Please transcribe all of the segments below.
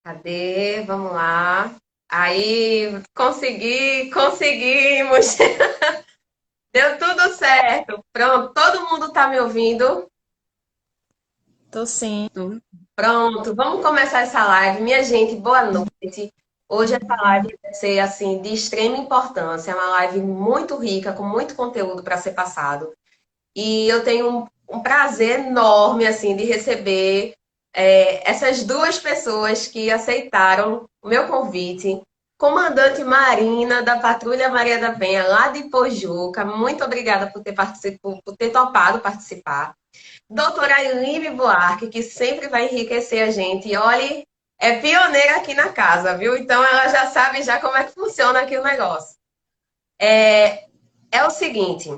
Cadê? Vamos lá. Aí, conseguimos. Deu tudo certo. Pronto, todo mundo tá me ouvindo? Tô sim. Pronto, vamos começar essa live. Minha gente, boa noite. Hoje essa live vai ser assim de extrema importância, é uma live muito rica, com muito conteúdo para ser passado. E eu tenho um prazer enorme assim de receber essas duas pessoas que aceitaram o meu convite. Comandante Marina da Patrulha Maria da Penha, lá de Pojuca. Muito obrigada por ter por ter topado participar. Doutora Aline Buarque, que sempre vai enriquecer a gente. E olhe, é pioneira aqui na casa, viu? Então ela já sabe já como é que funciona aqui o negócio. É o seguinte,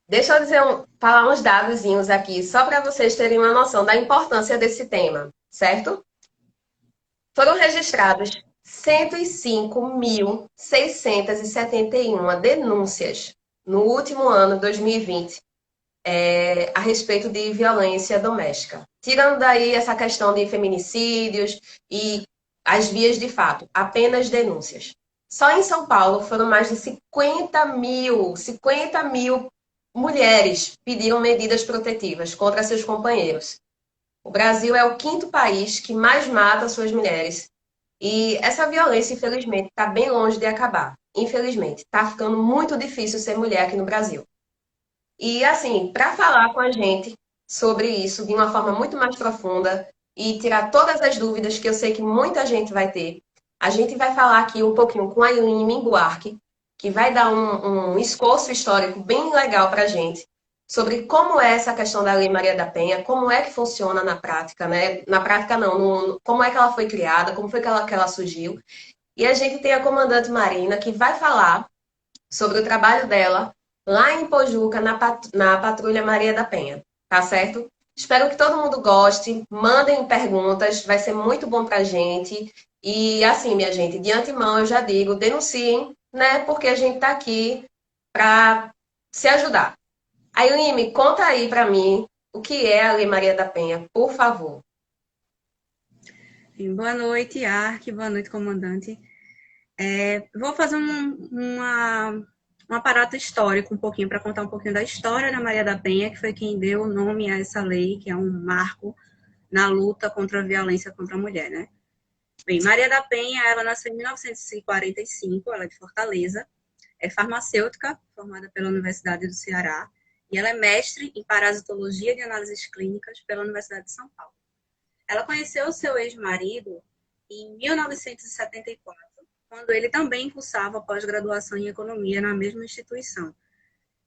deixa eu falar uns dadozinhos aqui, só para vocês terem uma noção da importância desse tema, certo? Foram registrados 105.671 denúncias no último ano, 2020, a respeito de violência doméstica. Tirando daí essa questão de feminicídios e as vias de fato, apenas denúncias. Só em São Paulo foram mais de 50 mil mulheres pediram medidas protetivas contra seus companheiros. O Brasil é o quinto país que mais mata suas mulheres. E essa violência, infelizmente, está bem longe de acabar. Infelizmente, está ficando muito difícil ser mulher aqui no Brasil. E assim, para falar com a gente sobre isso de uma forma muito mais profunda e tirar todas as dúvidas que eu sei que muita gente vai ter, a gente vai falar aqui um pouquinho com a Aileen Minguarque, que vai dar um esforço histórico bem legal para a gente sobre como é essa questão da Lei Maria da Penha, como é que funciona na prática, né? Na prática não, como é que ela foi criada, como foi que ela surgiu. E a gente tem a comandante Marina, que vai falar sobre o trabalho dela lá em Pojuca, na Patrulha Maria da Penha, tá certo? Espero que todo mundo goste, mandem perguntas, vai ser muito bom pra gente. E assim, minha gente, de antemão eu já digo, denunciem, né? Porque a gente tá aqui pra se ajudar. Aí, me conta aí pra mim o que é a Lei Maria da Penha, por favor. Boa noite, Ark. Boa noite, comandante. Vou fazer um aparato histórico um pouquinho para contar um pouquinho da história da Maria da Penha, que foi quem deu o nome a essa lei, que é um marco na luta contra a violência contra a mulher, né? Bem, Maria da Penha, ela nasceu em 1945, ela é de Fortaleza, é farmacêutica, formada pela Universidade do Ceará, e ela é mestre em parasitologia de análises clínicas pela Universidade de São Paulo. Ela conheceu seu ex-marido em 1974, quando ele também cursava pós-graduação em economia na mesma instituição.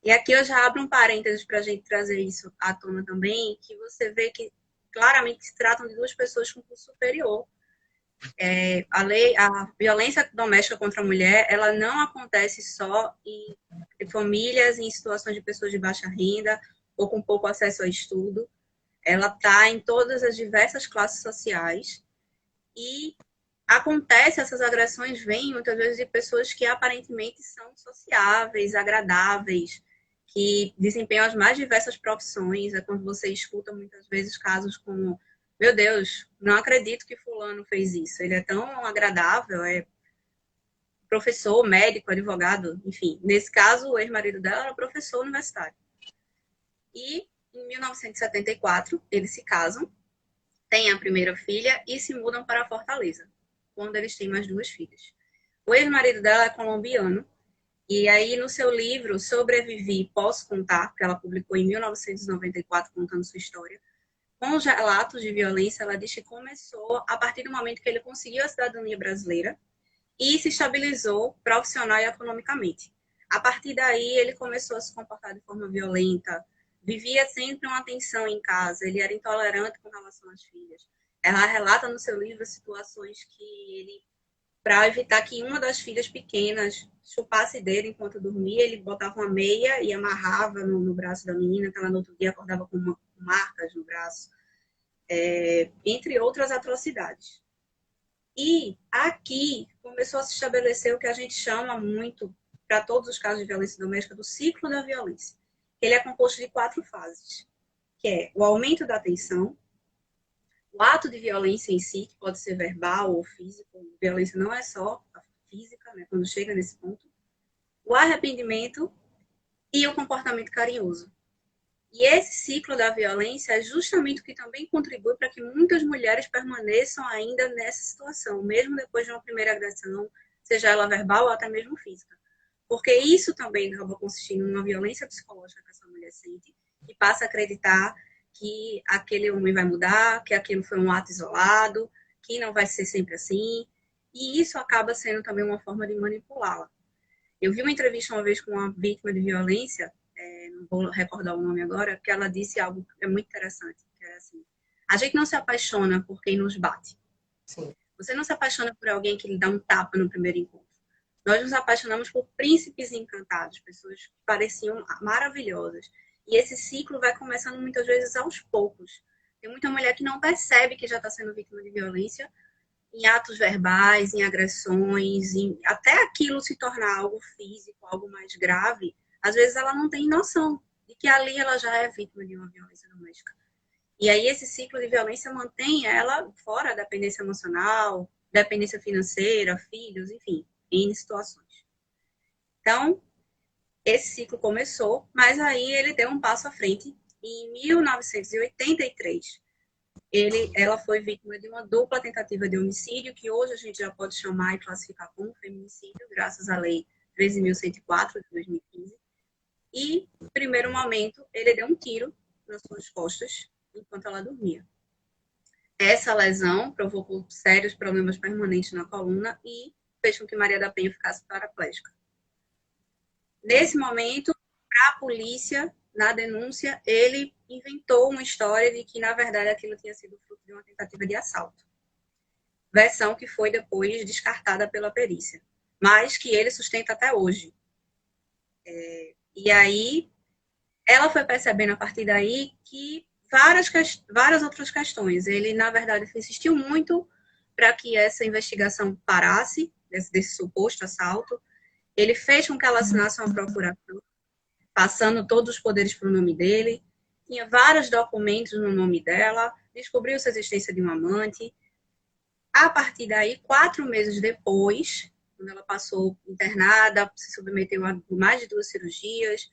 E aqui eu já abro um parênteses para a gente trazer isso à tona também, que você vê que claramente se tratam de duas pessoas com curso superior. A violência doméstica contra a mulher, ela não acontece só em famílias, em situações de pessoas de baixa renda ou com pouco acesso a estudo. Ela está em todas as diversas classes sociais e acontece, essas agressões vêm muitas vezes de pessoas que aparentemente são sociáveis, agradáveis, que desempenham as mais diversas profissões. É quando você escuta muitas vezes casos como: meu Deus, não acredito que fulano fez isso. Ele é tão agradável, é professor, médico, advogado, enfim. Nesse caso, o ex-marido dela era professor universitário. E em 1974, eles se casam, têm a primeira filha e se mudam para Fortaleza, quando eles têm mais duas filhas. O ex-marido dela é colombiano, e aí no seu livro Sobrevivi, Posso Contar, que ela publicou em 1994, contando sua história, com os relatos de violência, ela diz que começou a partir do momento que ele conseguiu a cidadania brasileira e se estabilizou profissional e economicamente. A partir daí, ele começou a se comportar de forma violenta, vivia sempre uma tensão em casa, ele era intolerante com relação às filhas. Ela relata no seu livro situações que ele, para evitar que uma das filhas pequenas chupasse dele enquanto dormia, ele botava uma meia e amarrava no braço da menina, que ela no outro dia acordava com marcas no braço, entre outras atrocidades. E aqui começou a se estabelecer o que a gente chama muito, para todos os casos de violência doméstica, do ciclo da violência. Ele é composto de 4 fases, que é o aumento da tensão, o ato de violência em si, que pode ser verbal ou físico, violência não é só a física, né, quando chega nesse ponto, o arrependimento e o comportamento carinhoso. E esse ciclo da violência é justamente o que também contribui para que muitas mulheres permaneçam ainda nessa situação, mesmo depois de uma primeira agressão, seja ela verbal ou até mesmo física. Porque isso também acaba consistindo numa violência psicológica que essa mulher sente, e passa a acreditar que aquele homem vai mudar, que aquilo foi um ato isolado, que não vai ser sempre assim. E isso acaba sendo também uma forma de manipulá-la. Eu vi uma entrevista uma vez com uma vítima de violência, não vou recordar o nome agora, que ela disse algo que é muito interessante, que é assim: a gente não se apaixona por quem nos bate. Sim. Você não se apaixona por alguém que lhe dá um tapa no primeiro encontro. Nós nos apaixonamos por príncipes encantados, pessoas que pareciam maravilhosas. E esse ciclo vai começando muitas vezes aos poucos. Tem muita mulher que não percebe que já está sendo vítima de violência em atos verbais, em agressões, até aquilo se tornar algo físico, algo mais grave. Às vezes ela não tem noção de que ali ela já é vítima de uma violência doméstica. E aí esse ciclo de violência mantém ela fora da dependência emocional, dependência financeira, filhos, enfim, em situações. Então, esse ciclo começou, mas aí ele deu um passo à frente. Em 1983, ela foi vítima de uma dupla tentativa de homicídio, que hoje a gente já pode chamar e classificar como feminicídio, graças à Lei 13.104 de 2015. E, no primeiro momento, ele deu um tiro nas suas costas enquanto ela dormia. Essa lesão provocou sérios problemas permanentes na coluna e fez com que Maria da Penha ficasse paraplégica. Nesse momento, para a polícia, na denúncia, ele inventou uma história de que, na verdade, aquilo tinha sido fruto de uma tentativa de assalto. Versão que foi depois descartada pela perícia, mas que ele sustenta até hoje. E aí, ela foi percebendo a partir daí que várias outras questões. Ele, na verdade, insistiu muito para que essa investigação parasse, desse suposto assalto. Ele fez com que ela assinasse uma procuração, passando todos os poderes para o nome dele. Tinha vários documentos no nome dela, descobriu-se a existência de um amante. A partir daí, 4 meses depois, quando ela passou internada, se submeteu a mais de 2 cirurgias,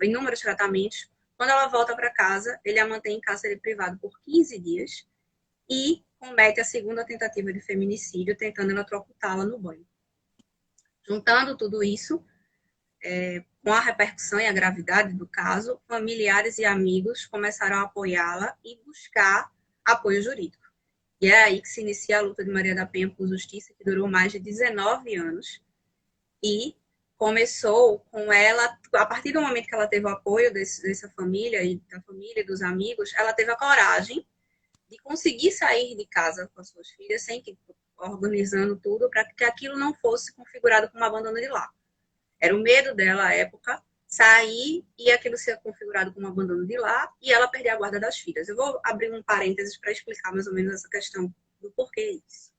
inúmeros tratamentos, quando ela volta para casa, ele a mantém em cárcere privado por 15 dias e comete a segunda tentativa de feminicídio, tentando eletrocutá-la no banho. Juntando tudo isso, com a repercussão e a gravidade do caso, familiares e amigos começaram a apoiá-la e buscar apoio jurídico. E é aí que se inicia a luta de Maria da Penha por justiça, que durou mais de 19 anos. E começou com ela, a partir do momento que ela teve o apoio dessa família e da família e dos amigos, ela teve a coragem de conseguir sair de casa com as suas filhas, organizando tudo para que aquilo não fosse configurado como abandono de lar. Era o medo dela, à época, sair e aquilo ser configurado como abandono de lar e ela perder a guarda das filhas. Eu vou abrir um parênteses para explicar mais ou menos essa questão do porquê isso.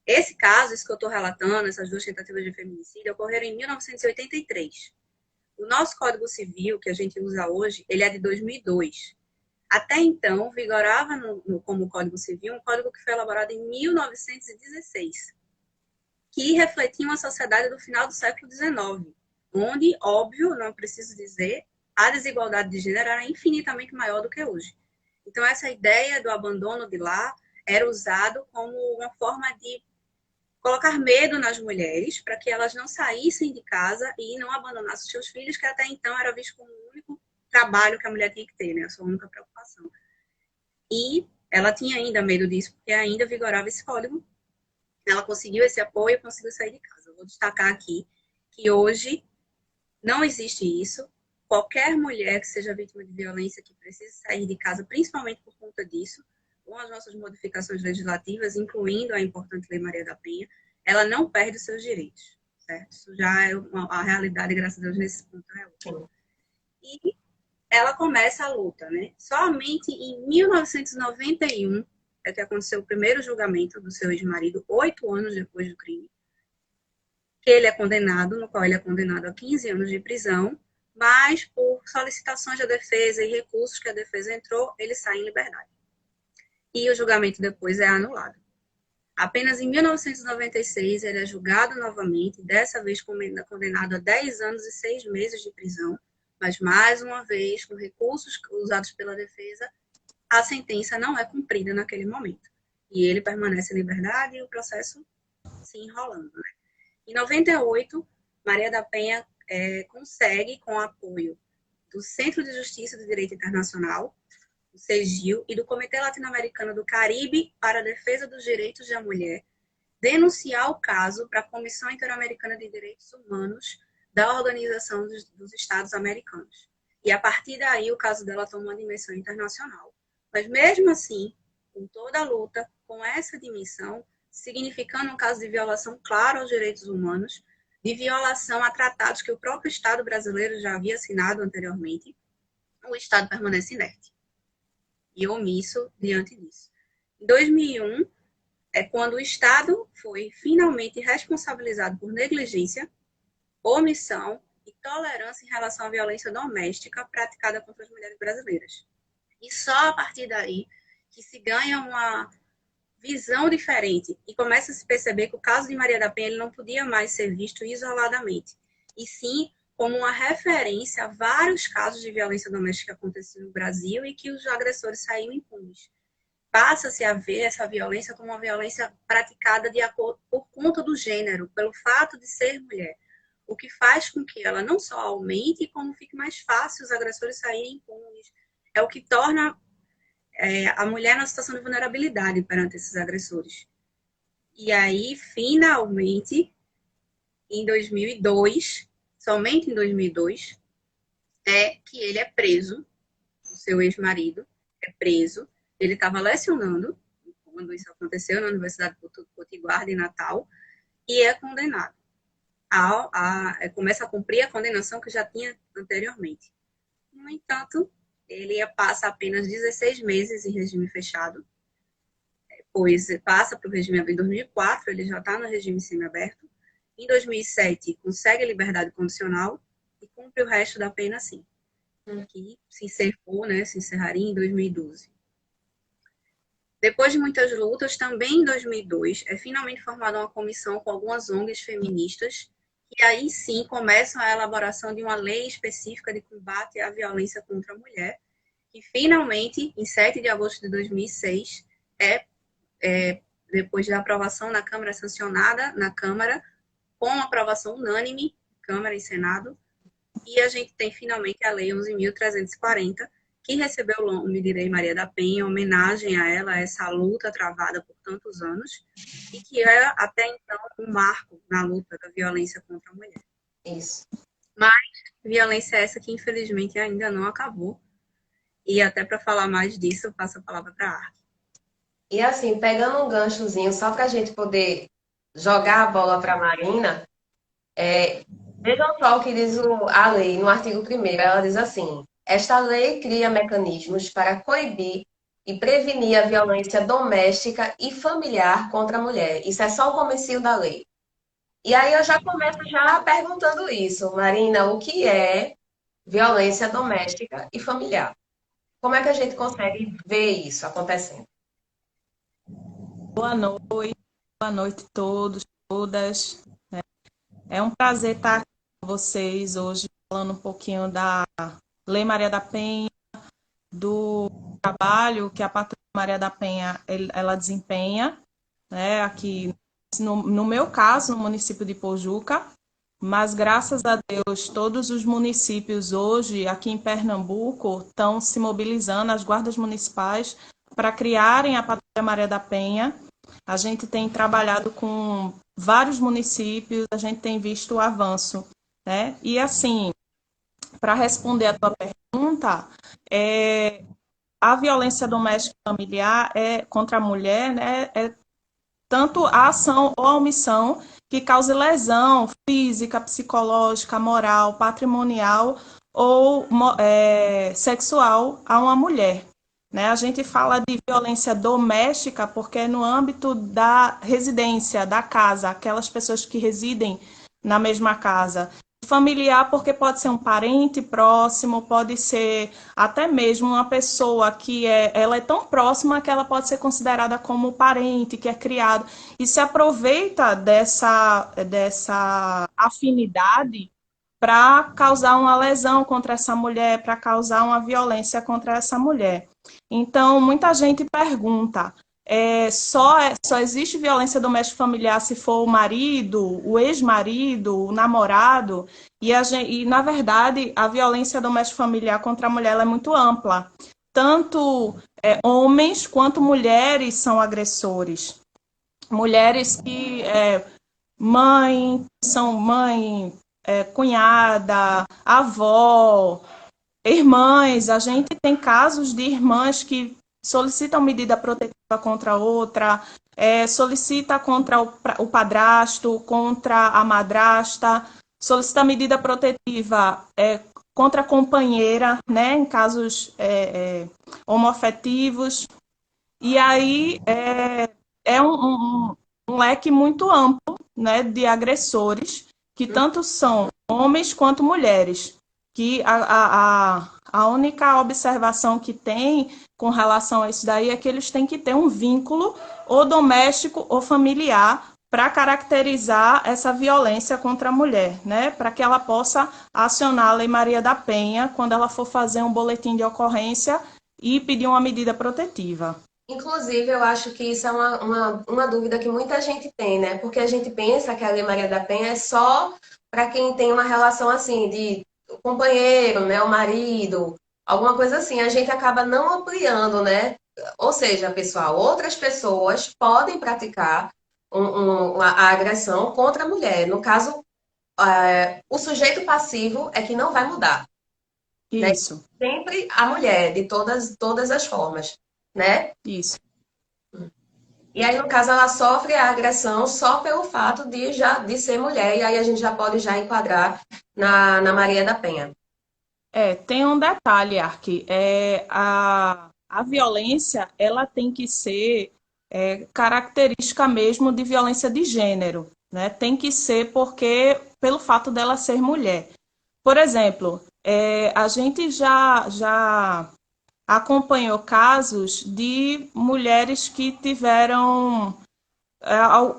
Esse caso, isso que eu estou relatando, essas 2 tentativas de feminicídio, ocorreram em 1983. O nosso Código Civil, que a gente usa hoje, ele é de 2002. Até então, vigorava como Código Civil um código que foi elaborado em 1916, que refletia uma sociedade do final do século XIX, onde, óbvio, não preciso dizer, a desigualdade de gênero era infinitamente maior do que hoje. Então, essa ideia do abandono de lar era usado como uma forma de colocar medo nas mulheres para que elas não saíssem de casa e não abandonassem seus filhos, que até então era visto como o único trabalho que a mulher tinha que ter, né? A sua única preocupação. E ela tinha ainda medo disso, porque ainda vigorava esse código. Ela conseguiu esse apoio e conseguiu sair de casa. Eu vou destacar aqui que hoje não existe isso. Qualquer mulher que seja vítima de violência que precise sair de casa, principalmente por conta disso, com as nossas modificações legislativas, incluindo a importante Lei Maria da Penha, ela não perde os seus direitos, certo? Isso já é a realidade, graças a Deus, nesse ponto é outra. E ela começa a luta, né? Somente em 1991 é que aconteceu o primeiro julgamento do seu ex-marido, 8 anos depois do crime, que ele é condenado, no qual ele é condenado a 15 anos de prisão, mas por solicitações da defesa e recursos que a defesa entrou, ele sai em liberdade. e o julgamento depois é anulado. Apenas em 1996 ele é julgado novamente, dessa vez condenado a 10 anos e 6 meses de prisão, mas mais uma vez, com recursos usados pela defesa, a sentença não é cumprida naquele momento. E ele permanece em liberdade e o processo se enrolando. Né? Em 98, Maria da Penha consegue, com o apoio do Centro de Justiça do Direito Internacional, do CEGIL, e do Comitê Latino-Americano do Caribe para a Defesa dos Direitos da Mulher, denunciar o caso para a Comissão Interamericana de Direitos Humanos da Organização dos Estados Americanos. E a partir daí o caso dela toma uma dimensão internacional. Mas mesmo assim, com toda a luta, com essa dimensão, significando um caso de violação clara aos direitos humanos, de violação a tratados que o próprio Estado brasileiro já havia assinado anteriormente, o Estado permanece inerte e omisso diante disso. Em 2001, é quando o Estado foi finalmente responsabilizado por negligência, omissão e tolerância em relação à violência doméstica praticada contra as mulheres brasileiras. E só a partir daí que se ganha uma visão diferente e começa a se perceber que o caso de Maria da Penha ele não podia mais ser visto isoladamente, e sim como uma referência a vários casos de violência doméstica que aconteciam no Brasil e que os agressores saíam impunes. Passa-se a ver essa violência como uma violência praticada por conta do gênero, pelo fato de ser mulher, o que faz com que ela não só aumente, como fique mais fácil os agressores saírem impunes. É o que torna a mulher numa situação de vulnerabilidade perante esses agressores. E aí, finalmente, em 2002, somente em 2002, é que ele é preso, o seu ex-marido é preso, ele estava lecionando, quando isso aconteceu, na Universidade Potiguar de Natal, e é condenado. Começa a cumprir a condenação que já tinha anteriormente. No entanto, ele passa apenas 16 meses em regime fechado, depois passa para o regime aberto em 2004, ele já está no regime semiaberto. Em 2007, consegue liberdade condicional e cumpre o resto da pena sim, que se encerrou, né, se encerraria em 2012. Depois de muitas lutas, também em 2002, é finalmente formada uma comissão com algumas ONGs feministas, e aí sim começam a elaboração de uma lei específica de combate à violência contra a mulher, que finalmente, em 7 de agosto de 2006, depois da aprovação na Câmara, sancionada na Câmara, com aprovação unânime, Câmara e Senado, e a gente tem finalmente a Lei 11.340, que recebeu o nome de Lei Maria da Penha, em homenagem a ela, a essa luta travada por tantos anos, e que é, até então, um marco na luta da violência contra a mulher. Isso. Mas violência essa que, infelizmente, ainda não acabou. E até para falar mais disso, eu passo a palavra para a Ark. E assim, pegando um ganchozinho, só para a gente poder jogar a bola para a Marina, vejam só o que diz a lei no artigo 1º. Ela diz assim: esta lei cria mecanismos para coibir e prevenir a violência doméstica e familiar contra a mulher. Isso é só o comecinho da lei. E aí eu já começo já perguntando isso, Marina, o que é violência doméstica e familiar? Como é que a gente consegue ver isso acontecendo? Boa noite a todos, todas. É um prazer estar aqui com vocês hoje, falando um pouquinho da Lei Maria da Penha, do trabalho que a Patrulha Maria da Penha ela desempenha, né, aqui, no meu caso, no município de Pojuca, mas graças a Deus, todos os municípios hoje, aqui em Pernambuco, estão se mobilizando, as guardas municipais, para criarem a Patrulha Maria da Penha. A gente tem trabalhado com vários municípios, a gente tem visto o avanço, né? E assim, para responder a tua pergunta, a violência doméstica e familiar contra a mulher, né, é tanto a ação ou a omissão que cause lesão física, psicológica, moral, patrimonial ou sexual a uma mulher. Né? A gente fala de violência doméstica porque é no âmbito da residência, da casa, aquelas pessoas que residem na mesma casa. familiar porque pode ser um parente próximo, pode ser até mesmo uma pessoa que ela é tão próxima que ela pode ser considerada como parente, que é criado, e se aproveita dessa afinidade para causar uma lesão contra essa mulher, para causar uma violência contra essa mulher. Então, muita gente pergunta, só existe violência doméstica familiar se for o marido, o ex-marido, o namorado, e, na verdade, a violência doméstica familiar contra a mulher ela é muito ampla. Tanto homens quanto mulheres são agressores. Mulheres que são mãe, cunhada, avó, irmãs. A gente tem casos de irmãs que solicitam medida protetiva contra a outra, solicita contra o padrasto, contra a madrasta, solicita medida protetiva contra a companheira, né, em casos homoafetivos. E aí um leque muito amplo, né, de agressores, que tanto são homens quanto mulheres. Que a única observação que tem com relação a isso daí é que eles têm que ter um vínculo ou doméstico ou familiar para caracterizar essa violência contra a mulher, né? Para que ela possa acionar a Lei Maria da Penha quando ela for fazer um boletim de ocorrência e pedir uma medida protetiva. Inclusive, eu acho que isso é uma dúvida que muita gente tem, né? Porque a gente pensa que a Lei Maria da Penha é só para quem tem uma relação assim, de companheiro, né? O marido, alguma coisa assim. A gente acaba não ampliando, né? Ou seja, pessoal, outras pessoas podem praticar a agressão contra a mulher. No caso, o sujeito passivo é que não vai mudar, né? Isso. Sempre a mulher, de todas as formas, né? Isso. E aí, no caso, ela sofre a agressão só pelo fato de ser mulher, e aí a gente já pode já enquadrar na Maria da Penha. Tem um detalhe, Ark. A violência ela tem que ser característica mesmo de violência de gênero, né? Tem que ser pelo fato dela ser mulher. Por exemplo, a gente já acompanhou casos de mulheres que tiveram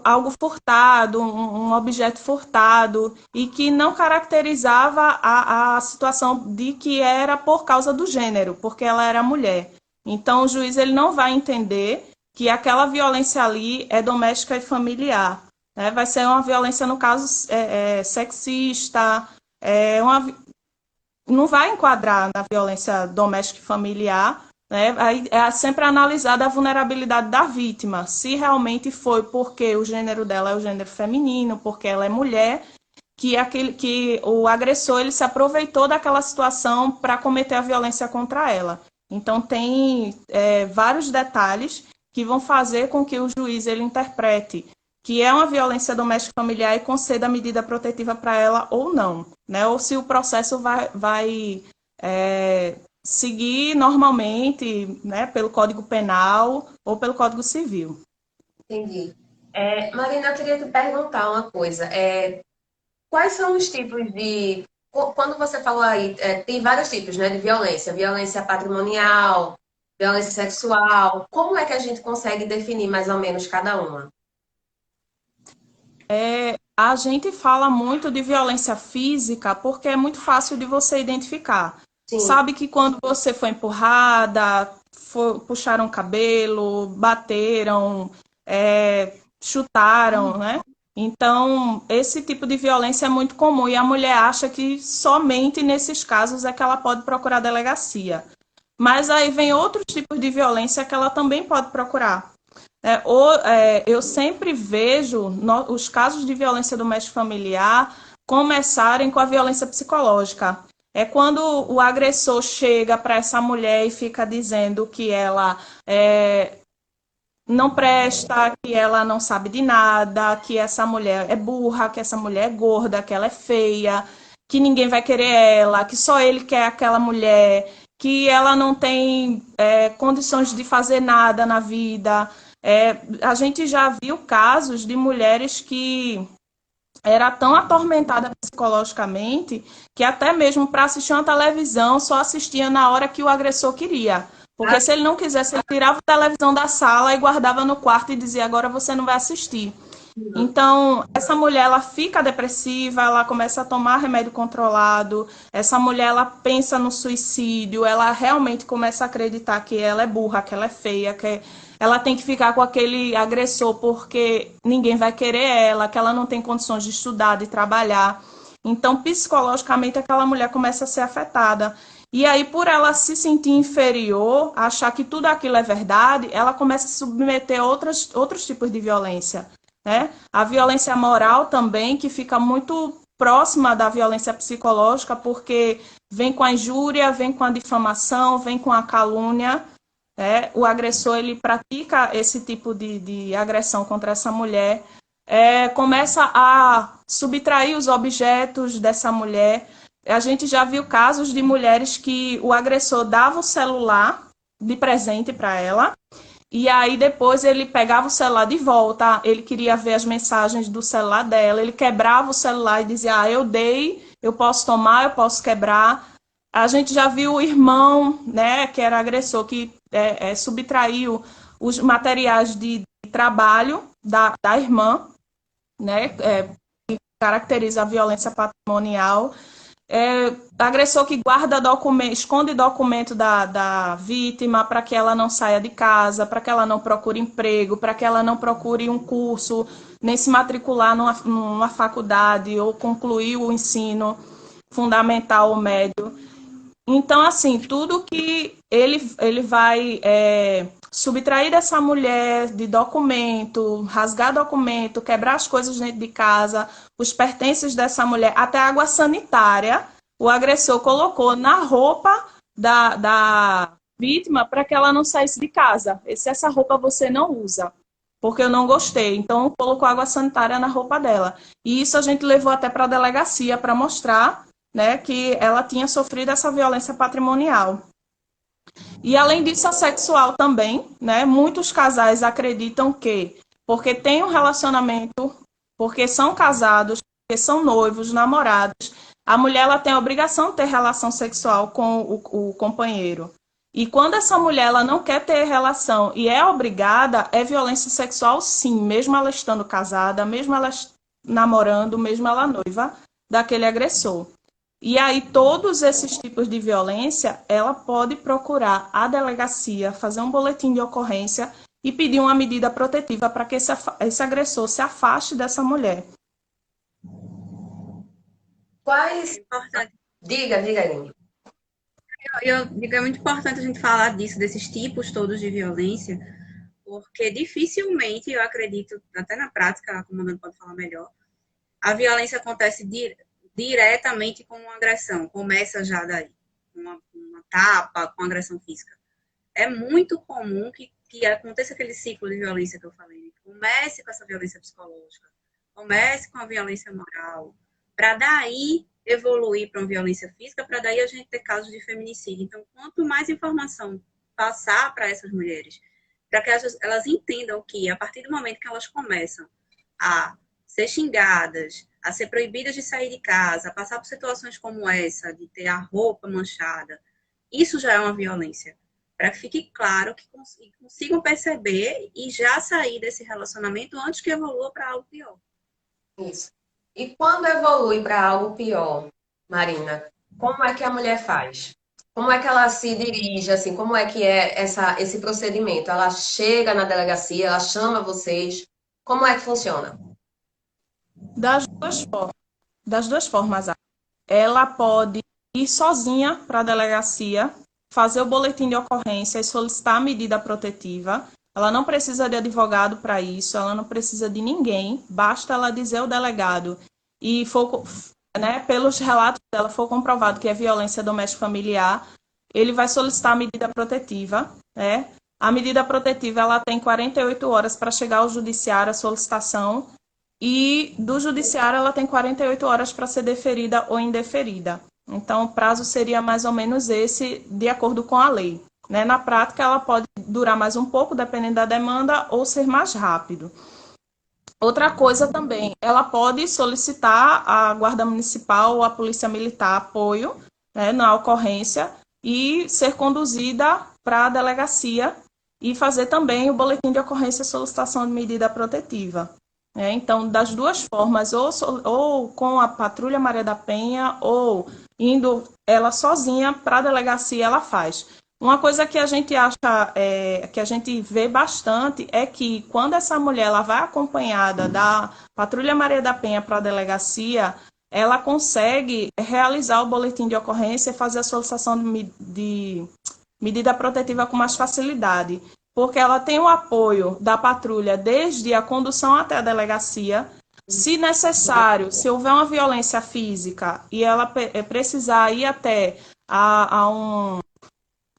algo furtado, um objeto furtado, e que não caracterizava a situação de que era por causa do gênero, porque ela era mulher. Então, o juiz ele não vai entender que aquela violência ali é doméstica e familiar. Né? Vai ser uma violência, no caso, sexista, não vai enquadrar na violência doméstica e familiar, né? Aí é sempre analisada a vulnerabilidade da vítima, se realmente foi porque o gênero dela é o gênero feminino, porque ela é mulher, que o agressor ele se aproveitou daquela situação para cometer a violência contra ela. Então tem vários detalhes que vão fazer com que o juiz ele interprete que é uma violência doméstica familiar e conceda a medida protetiva para ela ou não, né? Ou se o processo vai seguir normalmente, né, pelo Código Penal ou pelo Código Civil. Entendi. Marina, eu queria te perguntar uma coisa. Quais são os tipos de... Quando você falou aí, tem vários tipos, né, de violência. Violência patrimonial, violência sexual. Como é que a gente consegue definir mais ou menos cada uma? A gente fala muito de violência física porque é muito fácil de você identificar. Sim. Sabe que quando você foi empurrada, puxaram o cabelo, bateram, chutaram, né? Então, esse tipo de violência é muito comum e a mulher acha que somente nesses casos é que ela pode procurar delegacia. Mas aí vem outros tipos de violência que ela também pode procurar. Eu sempre vejo os casos de violência doméstica familiar começarem com a violência psicológica. É quando o agressor chega para essa mulher e fica dizendo que ela não presta, que ela não sabe de nada, que essa mulher é burra, que essa mulher é gorda, que ela é feia, que ninguém vai querer ela, que só ele quer aquela mulher, que ela não tem condições de fazer nada na vida. A gente já viu casos de mulheres que era tão atormentada psicologicamente que até mesmo para assistir uma televisão só assistia na hora que o agressor queria. Porque se ele não quisesse, ele tirava a televisão da sala e guardava no quarto e dizia: agora você não vai assistir. Então, essa mulher, ela fica depressiva, ela começa a tomar remédio controlado, essa mulher, ela pensa no suicídio, ela realmente começa a acreditar que ela é burra, que ela é feia, que ela tem que ficar com aquele agressor porque ninguém vai querer ela, que ela não tem condições de estudar, de trabalhar. Então, psicologicamente, aquela mulher começa a ser afetada. E aí, por ela se sentir inferior, achar que tudo aquilo é verdade, ela começa a se submeter a outros tipos de violência, né? A violência moral também, que fica muito próxima da violência psicológica, porque vem com a injúria, vem com a difamação, vem com a calúnia. O agressor, ele pratica esse tipo de agressão contra essa mulher, começa a subtrair os objetos dessa mulher. A gente já viu casos de mulheres que o agressor dava o celular de presente para ela, e aí depois ele pegava o celular de volta, ele queria ver as mensagens do celular dela, ele quebrava o celular e dizia: eu dei, eu posso tomar, eu posso quebrar. A gente já viu o irmão, né, que era agressor, que subtraiu os materiais de trabalho da irmã, né, que caracteriza a violência patrimonial. Agressor que guarda documento, esconde documento da vítima para que ela não saia de casa, para que ela não procure emprego, para que ela não procure um curso, nem se matricular numa faculdade ou concluir o ensino fundamental ou médio. Então, assim, tudo que ele vai subtrair dessa mulher de documento, rasgar documento, quebrar as coisas dentro de casa, os pertences dessa mulher, até água sanitária, o agressor colocou na roupa da vítima para que ela não saísse de casa. Se essa roupa você não usa, porque eu não gostei, então colocou água sanitária na roupa dela. E isso a gente levou até para a delegacia para mostrar, né, que ela tinha sofrido essa violência patrimonial. E além disso, a sexual também, né? Muitos casais acreditam que, porque tem um relacionamento, porque são casados, porque são noivos, namorados, a mulher ela tem a obrigação de ter relação sexual com o companheiro. E quando essa mulher ela não quer ter relação e é obrigada, é violência sexual sim, mesmo ela estando casada, mesmo ela namorando, mesmo ela noiva daquele agressor. E aí, todos esses tipos de violência, ela pode procurar a delegacia, fazer um boletim de ocorrência e pedir uma medida protetiva para que esse agressor se afaste dessa mulher. Quais... Importante. Diga, Aline. Eu digo, é muito importante a gente falar disso, desses tipos todos de violência, porque dificilmente, eu acredito, até na prática, a comandante pode falar melhor, a violência acontece diretamente com uma agressão, começa já daí, uma tapa, com agressão física. É muito comum que aconteça aquele ciclo de violência que eu falei, comece com essa violência psicológica, comece com a violência moral, para daí evoluir para uma violência física, para daí a gente ter casos de feminicídio. Então, quanto mais informação passar para essas mulheres, para que elas entendam que, a partir do momento que elas começam a ser xingadas, a ser proibidas de sair de casa, a passar por situações como essa, de ter a roupa manchada, isso já é uma violência. Para que fique claro que consigam perceber e já sair desse relacionamento antes que evolua para algo pior. Isso. E quando evolui para algo pior, Marina, como é que a mulher faz? Como é que ela se dirige, assim, como é que é esse procedimento? Ela chega na delegacia, ela chama vocês, como é que funciona? Das duas formas. Das duas formas. Ela pode ir sozinha para a delegacia, fazer o boletim de ocorrência e solicitar a medida protetiva. Ela não precisa de advogado para isso, ela não precisa de ninguém, basta ela dizer ao delegado e pelos relatos dela for comprovado que é violência doméstica familiar, ele vai solicitar a medida protetiva, né? A medida protetiva ela tem 48 horas para chegar ao judiciário a solicitação e do judiciário ela tem 48 horas para ser deferida ou indeferida. Então, o prazo seria mais ou menos esse, de acordo com a lei. Né? Na prática, ela pode durar mais um pouco, dependendo da demanda, ou ser mais rápido. Outra coisa também, ela pode solicitar à Guarda Municipal ou à Polícia Militar apoio, né, na ocorrência e ser conduzida para a delegacia e fazer também o boletim de ocorrência e solicitação de medida protetiva. Então, das duas formas, ou com a Patrulha Maria da Penha, ou indo ela sozinha para a delegacia, ela faz. Uma coisa que a gente acha, que a gente vê bastante, é que quando essa mulher ela vai acompanhada da Patrulha Maria da Penha para a delegacia, ela consegue realizar o boletim de ocorrência e fazer a solicitação de medida protetiva com mais facilidade, porque ela tem o apoio da patrulha desde a condução até a delegacia. Se necessário, se houver uma violência física e ela precisar ir até a um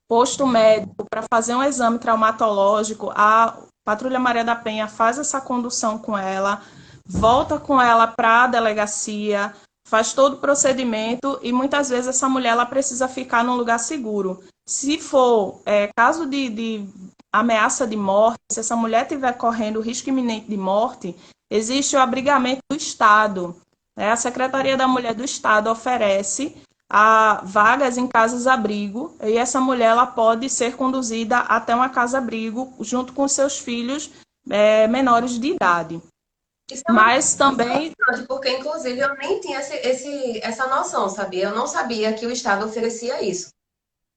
posto médico para fazer um exame traumatológico, a Patrulha Maria da Penha faz essa condução com ela, volta com ela para a delegacia, faz todo o procedimento e muitas vezes essa mulher ela precisa ficar num lugar seguro. Se for caso de ameaça de morte, se essa mulher estiver correndo risco iminente de morte, existe o abrigamento do Estado. A Secretaria da Mulher do Estado oferece vagas em casas-abrigo e essa mulher ela pode ser conduzida até uma casa-abrigo junto com seus filhos menores de idade. Isso é Mas também... importante, porque inclusive eu nem tinha essa noção, sabia? Eu não sabia que o Estado oferecia isso.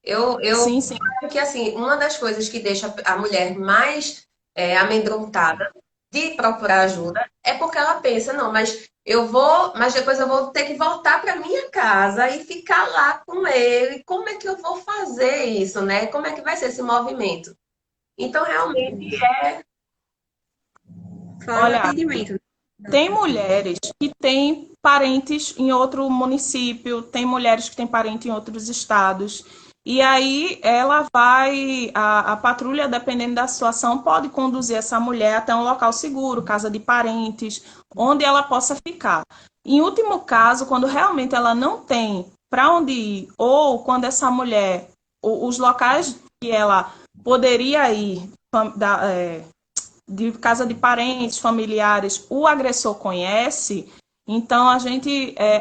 Eu Sim, sim. acho que assim, uma das coisas que deixa a mulher mais amedrontada de procurar ajuda é porque ela pensa, não, mas depois eu vou ter que voltar para minha casa e ficar lá com ele. Como é que eu vou fazer isso, né? Como é que vai ser esse movimento? Então, realmente, Fora o Olha, atendimento. tem mulheres que têm parentes em outro município, tem mulheres que têm parente em outros estados. E aí ela vai, a patrulha, dependendo da situação, pode conduzir essa mulher até um local seguro, casa de parentes, onde ela possa ficar. Em último caso, quando realmente ela não tem para onde ir, ou quando essa mulher, os locais que ela poderia ir, de casa de parentes, familiares, o agressor conhece, então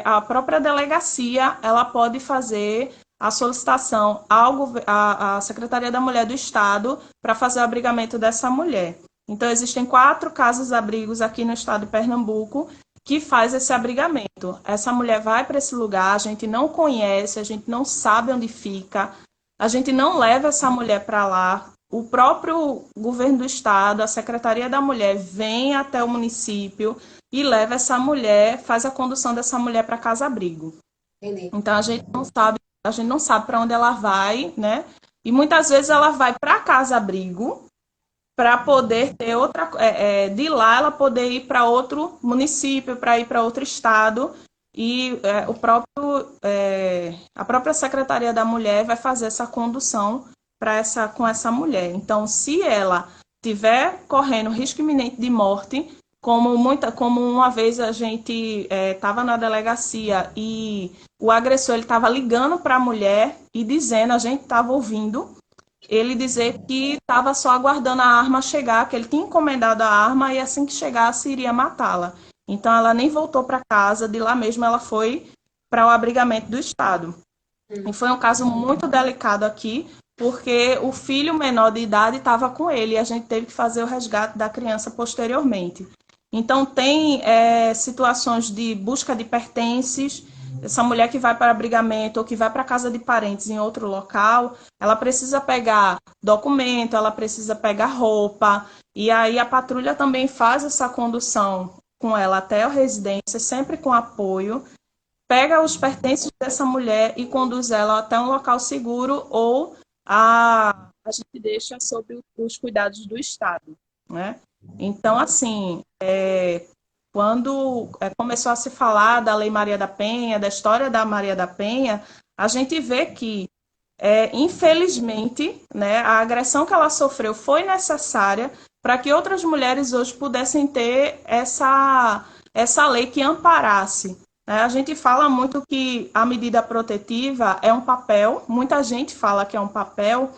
a própria delegacia, ela pode fazer a solicitação à Secretaria da Mulher do Estado para fazer o abrigamento dessa mulher. Então, existem 4 casas-abrigos aqui no estado de Pernambuco que faz esse abrigamento. Essa mulher vai para esse lugar, a gente não conhece, a gente não sabe onde fica, a gente não leva essa mulher para lá. O próprio governo do estado, a Secretaria da Mulher, vem até o município e leva essa mulher, faz a condução dessa mulher para casa-abrigo. Então a gente não sabe para onde ela vai, né? E muitas vezes ela vai para casa-abrigo para poder ter outra, de lá ela poder ir para outro município, para ir para outro estado. E a própria Secretaria da Mulher vai fazer essa condução com essa mulher. Então, se ela estiver correndo risco iminente de morte, como uma vez a gente estava na delegacia e o agressor estava ligando para a mulher e dizendo, a gente estava ouvindo, ele dizer que estava só aguardando a arma chegar, que ele tinha encomendado a arma e assim que chegasse iria matá-la. Então, ela nem voltou para casa, de lá mesmo ela foi para o abrigamento do Estado. E foi um caso muito delicado aqui, porque o filho menor de idade estava com ele e a gente teve que fazer o resgate da criança posteriormente. Então, tem situações de busca de pertences. Essa mulher que vai para abrigamento ou que vai para casa de parentes em outro local, ela precisa pegar documento, ela precisa pegar roupa, e aí a patrulha também faz essa condução com ela até a residência, sempre com apoio, pega os pertences dessa mulher e conduz ela até um local seguro ou a gente deixa sob os cuidados do Estado, né? Então, assim, quando começou a se falar da Lei Maria da Penha, da história da Maria da Penha, a gente vê que, infelizmente, né, a agressão que ela sofreu foi necessária para que outras mulheres hoje pudessem ter essa lei que amparasse. Né? A gente fala muito que a medida protetiva é um papel, muita gente fala que é um papel,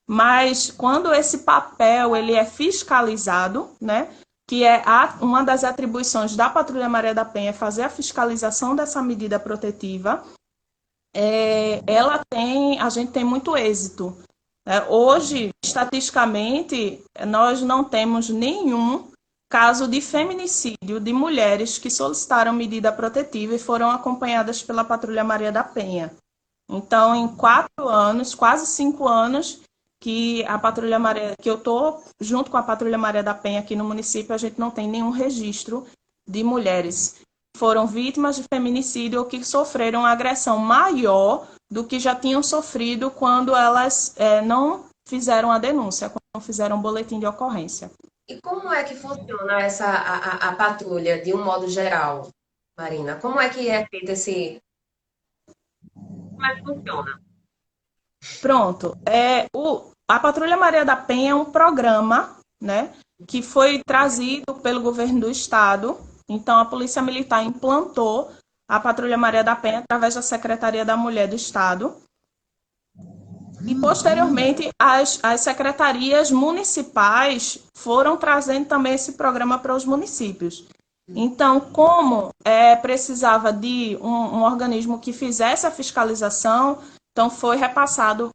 mas quando esse papel ele é fiscalizado, né, que é uma das atribuições da Patrulha Maria da Penha, fazer a fiscalização dessa medida protetiva, a gente tem muito êxito. Hoje, estatisticamente, nós não temos nenhum caso de feminicídio de mulheres que solicitaram medida protetiva e foram acompanhadas pela Patrulha Maria da Penha. Então, em 4 anos, quase 5 anos, que eu estou junto com a Patrulha Maria da Penha aqui no município, a gente não tem nenhum registro de mulheres que foram vítimas de feminicídio ou que sofreram agressão maior do que já tinham sofrido quando elas não fizeram a denúncia, quando não fizeram um boletim de ocorrência. E como é que funciona a patrulha, de um modo geral, Marina? Como é que é feito esse... Como é que funciona? Pronto. A Patrulha Maria da Penha é um programa, né, que foi trazido pelo governo do estado. Então, a Polícia Militar implantou a Patrulha Maria da Penha através da Secretaria da Mulher do estado. E, posteriormente, as secretarias municipais foram trazendo também esse programa para os municípios. Então, como precisava de um organismo que fizesse a fiscalização, então foi repassado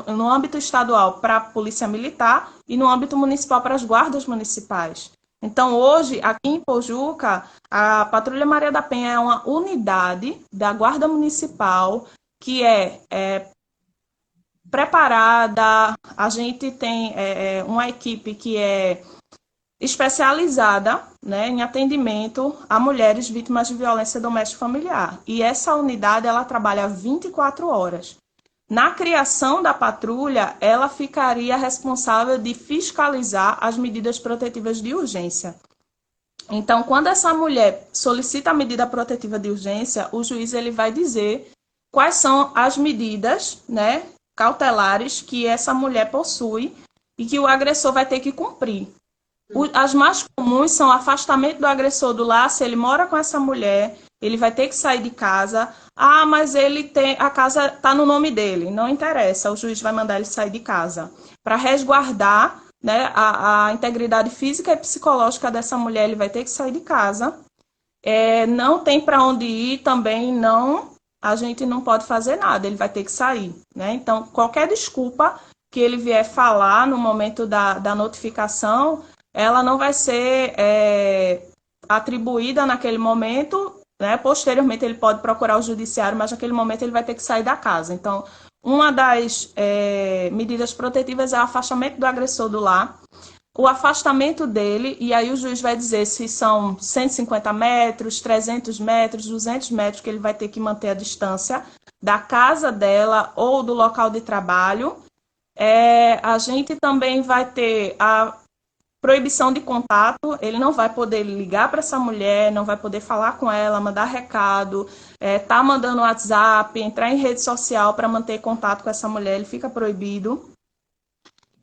no âmbito estadual para a Polícia Militar e no âmbito municipal para as guardas municipais. Então, hoje, aqui em Pojuca, a Patrulha Maria da Penha é uma unidade da Guarda Municipal que é preparada. A gente tem uma equipe que é especializada, né, em atendimento a mulheres vítimas de violência doméstica familiar. E essa unidade ela trabalha 24 horas. Na criação da patrulha, ela ficaria responsável de fiscalizar as medidas protetivas de urgência. Então, quando essa mulher solicita a medida protetiva de urgência, o juiz ele vai dizer quais são as medidas, né, cautelares que essa mulher possui e que o agressor vai ter que cumprir. As mais comuns são afastamento do agressor do lar. Se ele mora com essa mulher, ele vai ter que sair de casa. Ah, mas a casa está no nome dele. Não interessa, o juiz vai mandar ele sair de casa. Para resguardar, né, a integridade física e psicológica dessa mulher, ele vai ter que sair de casa. Não tem para onde ir também, a gente não pode fazer nada, ele vai ter que sair, né? Então, qualquer desculpa que ele vier falar no momento da notificação, ela não vai ser atribuída naquele momento, né? Posteriormente ele pode procurar o judiciário, mas naquele momento ele vai ter que sair da casa. Então, uma das medidas protetivas é o afastamento do agressor do lar, o afastamento dele, e aí o juiz vai dizer se são 150 metros, 300 metros, 200 metros que ele vai ter que manter a distância da casa dela ou do local de trabalho. A gente também vai ter a proibição de contato, ele não vai poder ligar para essa mulher, não vai poder falar com ela, mandar recado, tá mandando WhatsApp, entrar em rede social para manter contato com essa mulher, ele fica proibido.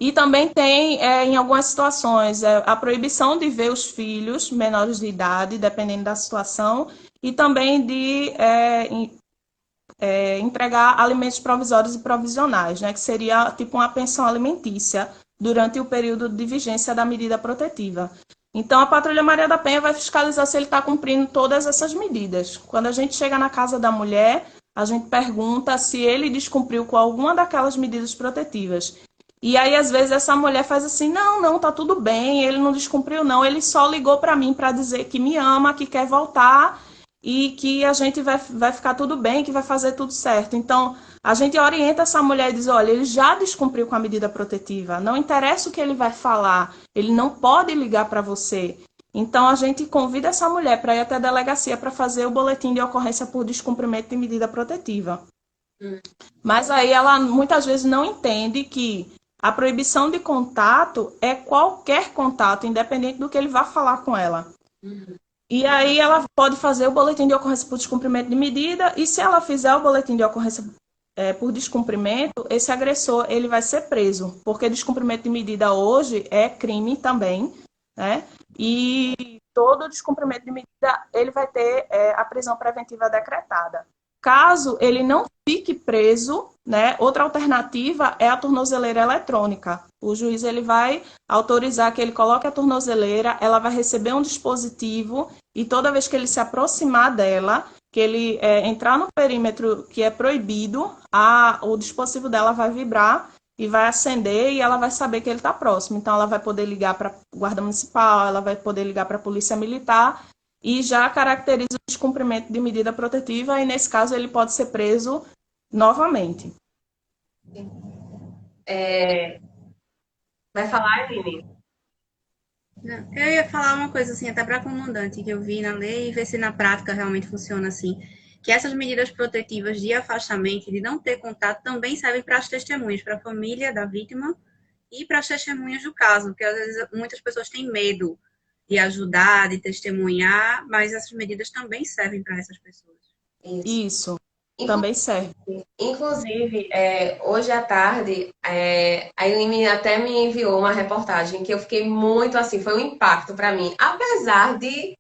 E também tem, em algumas situações, a proibição de ver os filhos menores de idade, dependendo da situação, e também de entregar alimentos provisórios e provisionais, né, que seria tipo uma pensão alimentícia durante o período de vigência da medida protetiva. Então, a Patrulha Maria da Penha vai fiscalizar se ele está cumprindo todas essas medidas. Quando a gente chega na casa da mulher, a gente pergunta se ele descumpriu com alguma daquelas medidas protetivas. E aí, às vezes, essa mulher faz assim, não, tá tudo bem, ele não descumpriu não, ele só ligou para mim para dizer que me ama, que quer voltar e que a gente vai ficar tudo bem, que vai fazer tudo certo. Então, a gente orienta essa mulher e diz, olha, ele já descumpriu com a medida protetiva, não interessa o que ele vai falar, ele não pode ligar para você. Então, a gente convida essa mulher para ir até a delegacia para fazer o boletim de ocorrência por descumprimento de medida protetiva. Mas aí ela muitas vezes não entende que a proibição de contato é qualquer contato, independente do que ele vá falar com ela. E aí ela pode fazer o boletim de ocorrência por descumprimento de medida, e se ela fizer o boletim de ocorrência por descumprimento, esse agressor ele vai ser preso, porque descumprimento de medida hoje é crime também, né? E todo descumprimento de medida ele vai ter a prisão preventiva decretada. Caso ele não fique preso, né, outra alternativa é a tornozeleira eletrônica. O juiz ele vai autorizar que ele coloque a tornozeleira, ela vai receber um dispositivo e toda vez que ele se aproximar dela, que ele entrar no perímetro que é proibido, o dispositivo dela vai vibrar e vai acender e ela vai saber que ele está próximo. Então, ela vai poder ligar para a Guarda Municipal, ela vai poder ligar para a Polícia Militar e já caracteriza o descumprimento de medida protetiva e, nesse caso, ele pode ser preso novamente. Vai falar, Aline? Não, eu ia falar uma coisa assim, até para a comandante, que eu vi na lei e ver se na prática realmente funciona assim. Que essas medidas protetivas de afastamento, de não ter contato, também servem para as testemunhas, para a família da vítima e para as testemunhas do caso, porque às vezes muitas pessoas têm medo de ajudar, de testemunhar, mas essas medidas também servem para essas pessoas. Isso, também serve. Inclusive, hoje à tarde, a Eline até me enviou uma reportagem que eu fiquei muito assim, foi um impacto para mim. Apesar de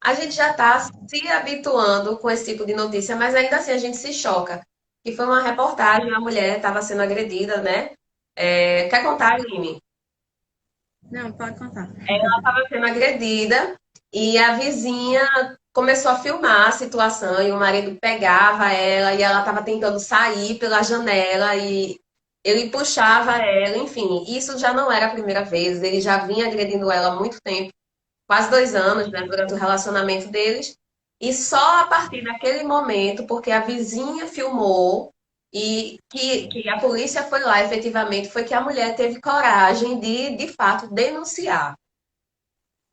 a gente já estar se habituando com esse tipo de notícia, mas ainda assim a gente se choca. Que foi uma reportagem, a mulher estava sendo agredida, né? Quer contar, Eline? Não, pode contar. Ela estava sendo agredida e a vizinha começou a filmar a situação e o marido pegava ela e ela estava tentando sair pela janela e ele puxava ela, enfim, isso já não era a primeira vez, ele já vinha agredindo ela há muito tempo, quase 2 anos, né, durante o relacionamento deles, e só a partir daquele momento, porque a vizinha filmou e que a polícia foi lá efetivamente, foi que a mulher teve coragem de fato, denunciar.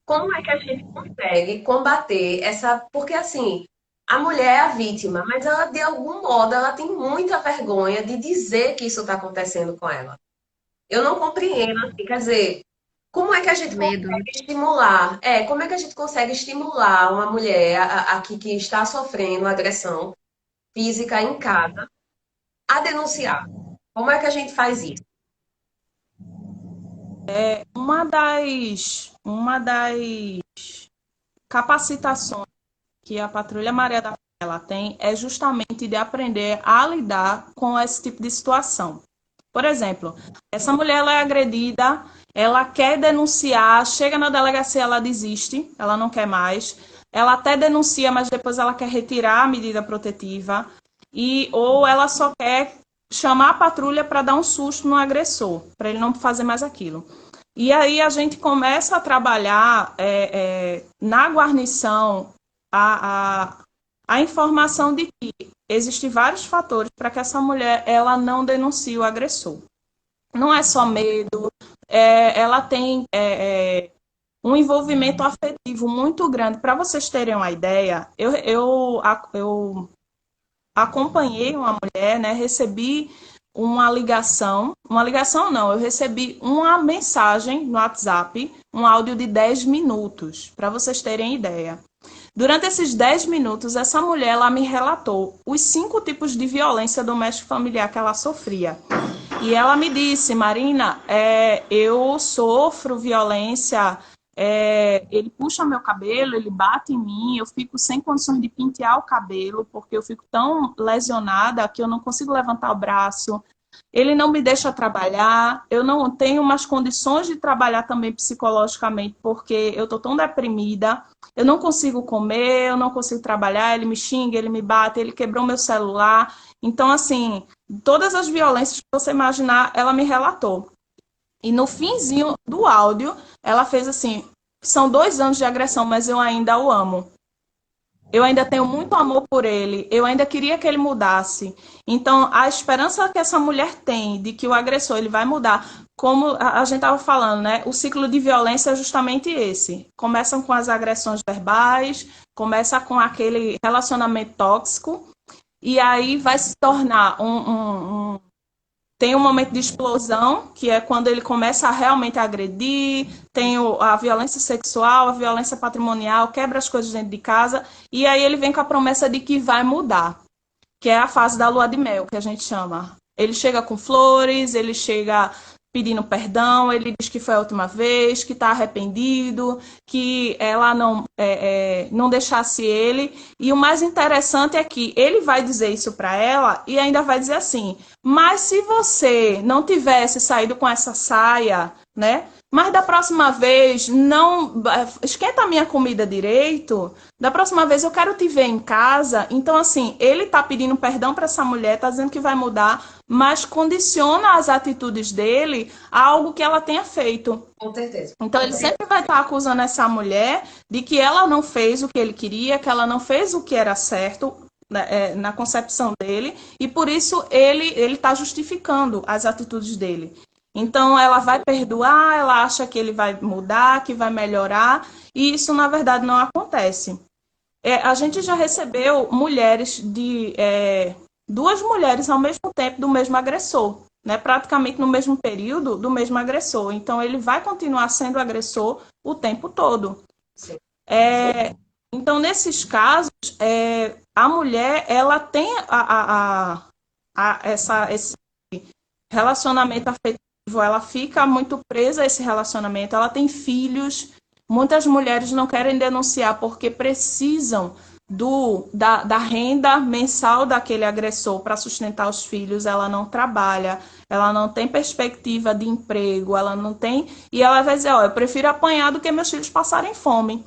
Como é que a gente consegue combater essa. Porque, assim, a mulher é a vítima, mas ela, de algum modo, ela tem muita vergonha de dizer que isso está acontecendo com ela. Eu não compreendo, assim, quer dizer, como é que a gente Medo, né? consegue estimular? Como é que a gente consegue estimular uma mulher que está sofrendo agressão física em casa a denunciar? Como é que a gente faz isso? Uma das capacitações que a Patrulha Maria da Penha ela tem é justamente de aprender a lidar com esse tipo de situação. Por exemplo, essa mulher ela é agredida, ela quer denunciar, chega na delegacia, ela desiste, ela não quer mais. Ela até denuncia, mas depois ela quer retirar a medida protetiva. Ou ela só quer chamar a patrulha para dar um susto no agressor, para ele não fazer mais aquilo. E aí a gente começa a trabalhar na guarnição a informação de que existem vários fatores para que essa mulher ela não denuncie o agressor. Não é só medo, ela tem um envolvimento afetivo muito grande. Para vocês terem uma ideia, eu acompanhei uma mulher, né, recebi uma ligação não, eu recebi uma mensagem no WhatsApp, um áudio de 10 minutos, para vocês terem ideia. Durante esses 10 minutos, essa mulher ela me relatou os 5 tipos de violência doméstica familiar que ela sofria. E ela me disse, Marina, eu sofro violência, ele puxa meu cabelo, ele bate em mim, eu fico sem condições de pentear o cabelo, porque eu fico tão lesionada que eu não consigo levantar o braço. Ele não me deixa trabalhar, eu não tenho mais condições de trabalhar também psicologicamente, porque eu estou tão deprimida, eu não consigo comer, eu não consigo trabalhar, ele me xinga, ele me bate, ele quebrou meu celular. Então, assim, todas as violências que você imaginar, ela me relatou. E no finzinho do áudio, ela fez assim, são 2 anos de agressão, mas eu ainda o amo. Eu ainda tenho muito amor por ele, eu ainda queria que ele mudasse. Então, a esperança que essa mulher tem de que o agressor ele vai mudar, como a gente estava falando, né? O ciclo de violência é justamente esse. Começam com as agressões verbais, começa com aquele relacionamento tóxico, e aí vai se tornar tem um momento de explosão, que é quando ele começa a realmente agredir, tem a violência sexual, a violência patrimonial, quebra as coisas dentro de casa, e aí ele vem com a promessa de que vai mudar, que é a fase da lua de mel, que a gente chama. Ele chega com flores, ele chega pedindo perdão, ele diz que foi a última vez, que está arrependido, que ela não deixasse ele. E o mais interessante é que ele vai dizer isso para ela e ainda vai dizer assim, mas se você não tivesse saído com essa saia, né? Mas da próxima vez, não esquenta a minha comida direito. Da próxima vez eu quero te ver em casa. Então, assim, ele está pedindo perdão para essa mulher, está dizendo que vai mudar, mas condiciona as atitudes dele a algo que ela tenha feito. Com certeza. Então, ele sempre vai estar acusando essa mulher de que ela não fez o que ele queria, que ela não fez o que era certo na concepção dele, e por isso ele está justificando as atitudes dele. Então, ela vai perdoar, ela acha que ele vai mudar, que vai melhorar, e isso, na verdade, não acontece. A gente já recebeu duas mulheres ao mesmo tempo do mesmo agressor, né? Praticamente no mesmo período do mesmo agressor. Então, ele vai continuar sendo agressor o tempo todo. Sim. Então, nesses casos, a mulher ela tem esse relacionamento afetivo, ela fica muito presa a esse relacionamento, ela tem filhos. Muitas mulheres não querem denunciar porque precisam da renda mensal daquele agressor para sustentar os filhos. Ela não trabalha, ela não tem perspectiva de emprego, ela não tem. E ela vai dizer: eu prefiro apanhar do que meus filhos passarem fome.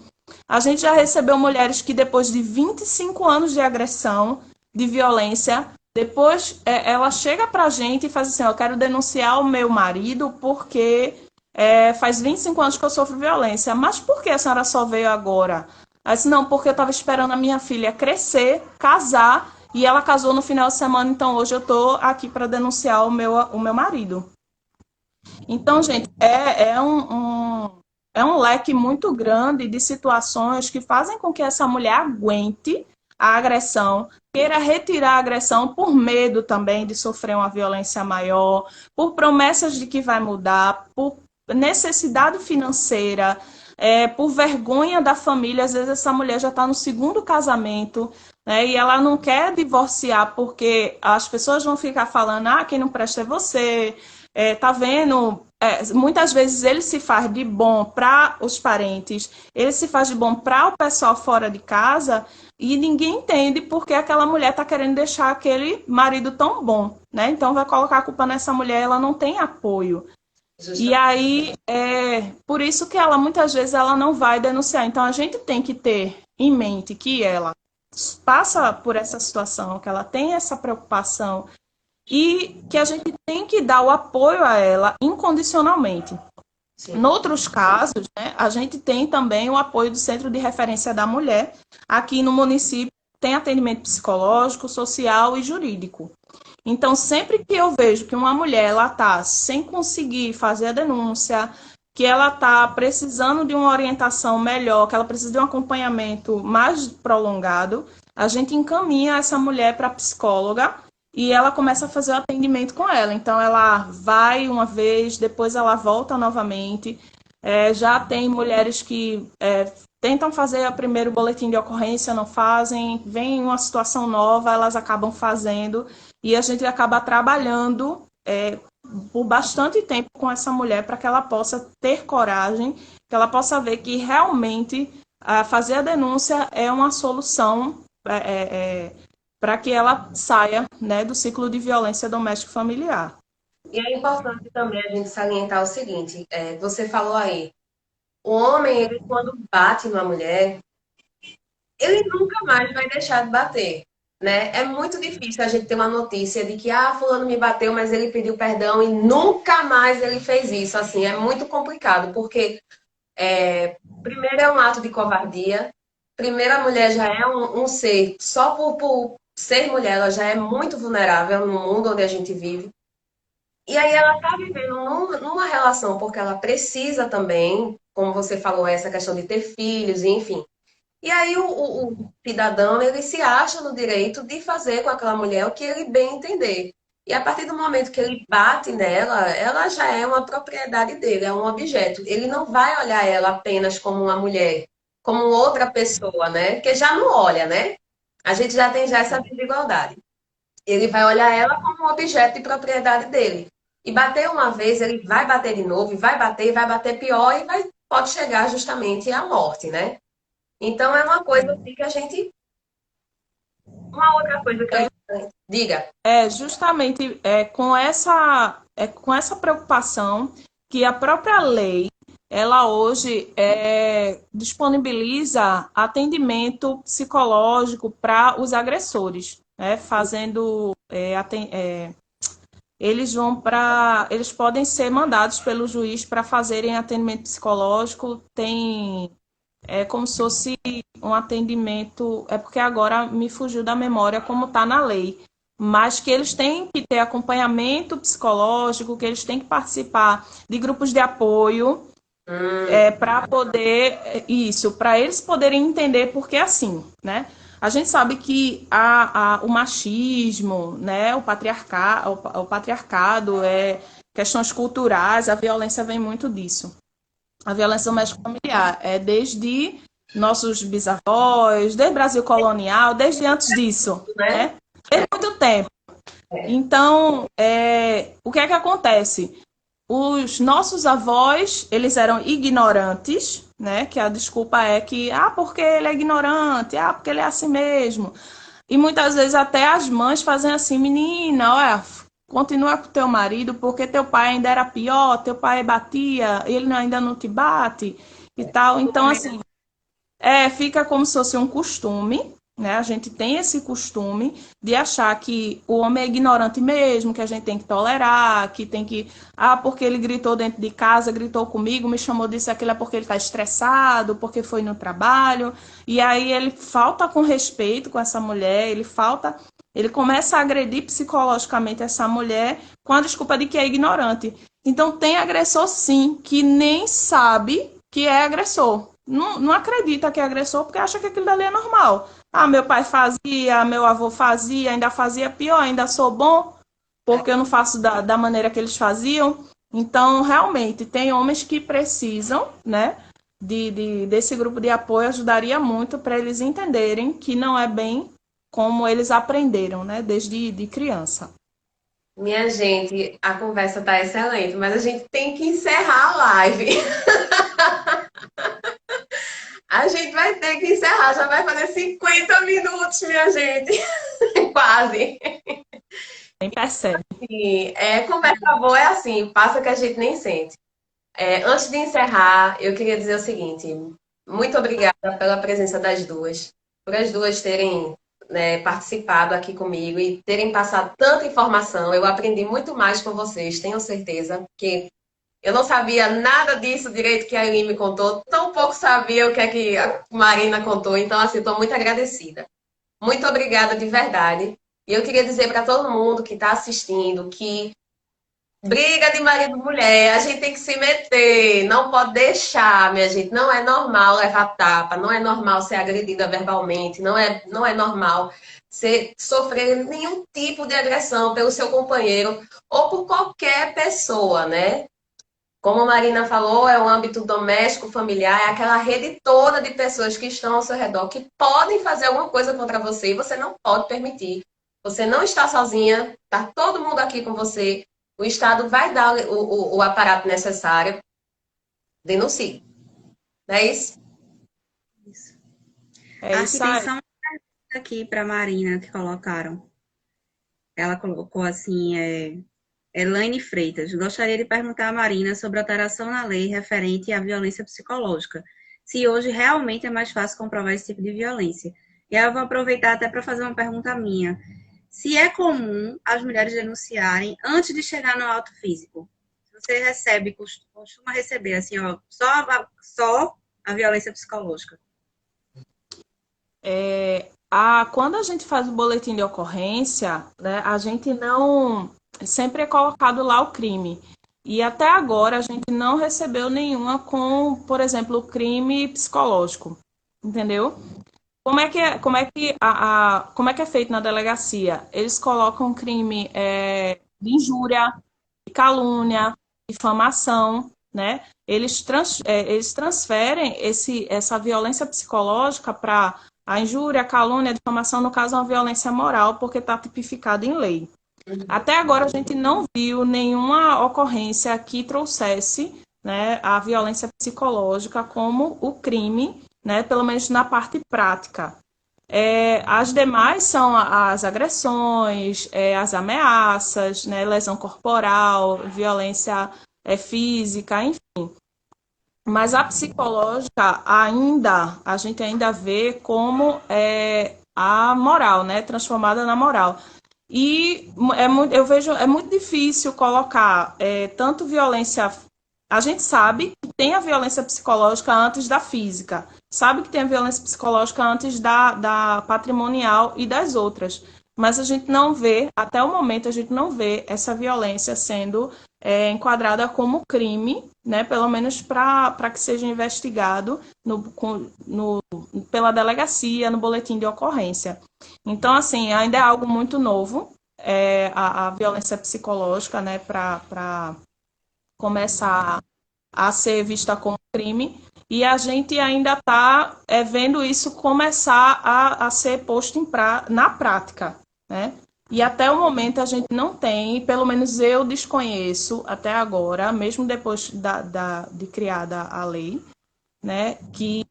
A gente já recebeu mulheres que, depois de 25 anos de agressão, de violência, depois ela chega para a gente e faz assim: eu quero denunciar o meu marido porque faz 25 anos que eu sofro violência. Mas por que a senhora só veio agora? Ela disse: não, porque eu estava esperando a minha filha crescer, casar, e ela casou no final de semana, então hoje eu estou aqui para denunciar o meu marido. Então, gente, é um leque muito grande de situações que fazem com que essa mulher aguente a agressão, queira retirar a agressão por medo também de sofrer uma violência maior, por promessas de que vai mudar, por necessidade financeira, por vergonha da família. Às vezes essa mulher já está no segundo casamento, né, e ela não quer divorciar porque as pessoas vão ficar falando: quem não presta é você, tá vendo? Muitas vezes ele se faz de bom para os parentes, ele se faz de bom para o pessoal fora de casa, e ninguém entende porque aquela mulher está querendo deixar aquele marido tão bom, né? Então vai colocar a culpa nessa mulher, ela não tem apoio. Justamente. E aí, por isso que ela muitas vezes ela não vai denunciar. Então a gente tem que ter em mente que ela passa por essa situação, que ela tem essa preocupação, e que a gente tem que dar o apoio a ela incondicionalmente. Sim. Em outros casos, né, a gente tem também o apoio do Centro de Referência da Mulher. Aqui no município tem atendimento psicológico, social e jurídico. Então, sempre que eu vejo que uma mulher está sem conseguir fazer a denúncia, que ela está precisando de uma orientação melhor, que ela precisa de um acompanhamento mais prolongado, a gente encaminha essa mulher para a psicóloga e ela começa a fazer o atendimento com ela. Então, ela vai uma vez, depois ela volta novamente. Já tem mulheres que tentam fazer o primeiro boletim de ocorrência, não fazem, vem uma situação nova, elas acabam fazendo, e a gente acaba trabalhando por bastante tempo com essa mulher para que ela possa ter coragem, que ela possa ver que realmente fazer a denúncia é uma solução para que ela saia, né, do ciclo de violência doméstica familiar. E é importante também a gente salientar o seguinte: você falou aí, o homem, ele, quando bate numa mulher, ele nunca mais vai deixar de bater, né? É muito difícil a gente ter uma notícia de que fulano me bateu, mas ele pediu perdão e nunca mais ele fez isso. Assim, é muito complicado, porque primeiro é um ato de covardia, primeiro a mulher já é um ser, só por ser mulher, ela já é muito vulnerável no mundo onde a gente vive. E aí ela está vivendo numa relação porque ela precisa também, como você falou, essa questão de ter filhos, enfim. E aí o cidadão, ele se acha no direito de fazer com aquela mulher o que ele bem entender. E a partir do momento que ele bate nela, ela já é uma propriedade dele, é um objeto. Ele não vai olhar ela apenas como uma mulher, como outra pessoa, né? Porque já não olha, né? A gente já tem essa desigualdade. Ele vai olhar ela como um objeto de propriedade dele. E bater uma vez, ele vai bater de novo, e vai bater pior, e pode chegar justamente à morte, né? Então é uma coisa assim que a gente. Uma outra coisa que eu. Diga. Justamente com essa preocupação que a própria lei, ela hoje disponibiliza atendimento psicológico para os agressores, né? Fazendo eles podem ser mandados pelo juiz para fazerem atendimento psicológico. É como se fosse um atendimento, é porque agora me fugiu da memória como está na lei, mas que eles têm que ter acompanhamento psicológico, que eles têm que participar de grupos de apoio, para poder, para eles poderem entender, porque assim, né? A gente sabe que o machismo, né, o patriarcado, questões culturais, a violência vem muito disso. A violência doméstica familiar é desde nossos bisavós, desde o Brasil colonial, desde antes disso, né? Desde muito tempo. Então, o que é que acontece? Os nossos avós, eles eram ignorantes, né? Que a desculpa é que, porque ele é ignorante, porque ele é assim mesmo. E muitas vezes até as mães fazem assim, menina, olha, continua com teu marido, porque teu pai ainda era pior, teu pai batia, ele ainda não te bate e tal. Então, assim, fica como se fosse um costume, né? A gente tem esse costume de achar que o homem é ignorante mesmo, que a gente tem que tolerar, que tem que... porque ele gritou dentro de casa, gritou comigo, me chamou disso, aquilo, é porque ele está estressado, porque foi no trabalho. E aí ele falta com respeito com essa mulher, ele começa a agredir psicologicamente essa mulher com a desculpa de que é ignorante. Então tem agressor sim, que nem sabe que é agressor. Não acredita que é agressor porque acha que aquilo dali é normal. Meu pai fazia, meu avô fazia, ainda fazia pior, ainda sou bom porque eu não faço da maneira que eles faziam. Então, realmente, tem homens que precisam, né, desse grupo de apoio, ajudaria muito para eles entenderem que não é bem como eles aprenderam, né, desde de criança. Minha gente, a conversa tá excelente, mas a gente tem que encerrar a live. A gente vai ter que encerrar, já vai fazer 50 minutos, minha gente. Quase. Nem percebe. Sim, conversa boa é assim, passa que a gente nem sente. Antes de encerrar, eu queria dizer o seguinte: muito obrigada pela presença das duas, por as duas terem, né, participado aqui comigo e terem passado tanta informação. Eu aprendi muito mais com vocês, tenho certeza, que eu não sabia nada disso direito que a Aline me contou, tão pouco sabia o que é que a Marina contou, então, assim, estou muito agradecida. Muito obrigada de verdade. E eu queria dizer para todo mundo que está assistindo que briga de marido e mulher, a gente tem que se meter, não pode deixar, minha gente. Não é normal levar tapa, não é normal ser agredida verbalmente, não é normal sofrer nenhum tipo de agressão pelo seu companheiro ou por qualquer pessoa, né? Como a Marina falou, é o âmbito doméstico, familiar, é aquela rede toda de pessoas que estão ao seu redor, que podem fazer alguma coisa contra você e você não pode permitir. Você não está sozinha, está todo mundo aqui com você. O Estado vai dar o aparato necessário. Denuncie. Não é isso? Isso. É Aqui isso tem aí. só uma pergunta aqui para Marina que colocaram. Ela colocou assim, Elaine Freitas, gostaria de perguntar à Marina sobre a alteração na lei referente à violência psicológica. Se hoje realmente é mais fácil comprovar esse tipo de violência. E aí eu vou aproveitar até para fazer uma pergunta minha. Se é comum as mulheres denunciarem antes de chegar no auto físico? Se você costuma receber, assim, só a violência psicológica. Quando a gente faz o boletim de ocorrência, né, a gente não... Sempre é colocado lá o crime. E até agora a gente não recebeu nenhuma com, por exemplo, o crime psicológico. Entendeu? Como é que é feito na delegacia? Eles colocam crime de injúria, de calúnia, difamação, né? Eles transferem essa violência psicológica para a injúria, a calúnia, a difamação, no caso, é uma violência moral, porque está tipificado em lei. Até agora a gente não viu nenhuma ocorrência que trouxesse, né, a violência psicológica como o crime, né, pelo menos na parte prática. As demais são as agressões, as ameaças, né, lesão corporal, violência física, enfim. Mas a psicológica ainda, a gente ainda vê como a moral, né, transformada na moral. E eu vejo, é muito difícil colocar tanto violência. A gente sabe que tem a violência psicológica antes da física, sabe que tem a violência psicológica antes da patrimonial e das outras. Mas a gente não vê, até o momento, a gente não vê essa violência sendo enquadrada como crime, né? Pelo menos para que seja investigado pela delegacia, no boletim de ocorrência. Então, assim, ainda é algo muito novo, a violência psicológica, né, para começar a ser vista como crime, e a gente ainda está vendo isso começar a ser posto na prática, né? E até o momento a gente não tem, pelo menos eu desconheço até agora, mesmo depois de criada a lei, né, que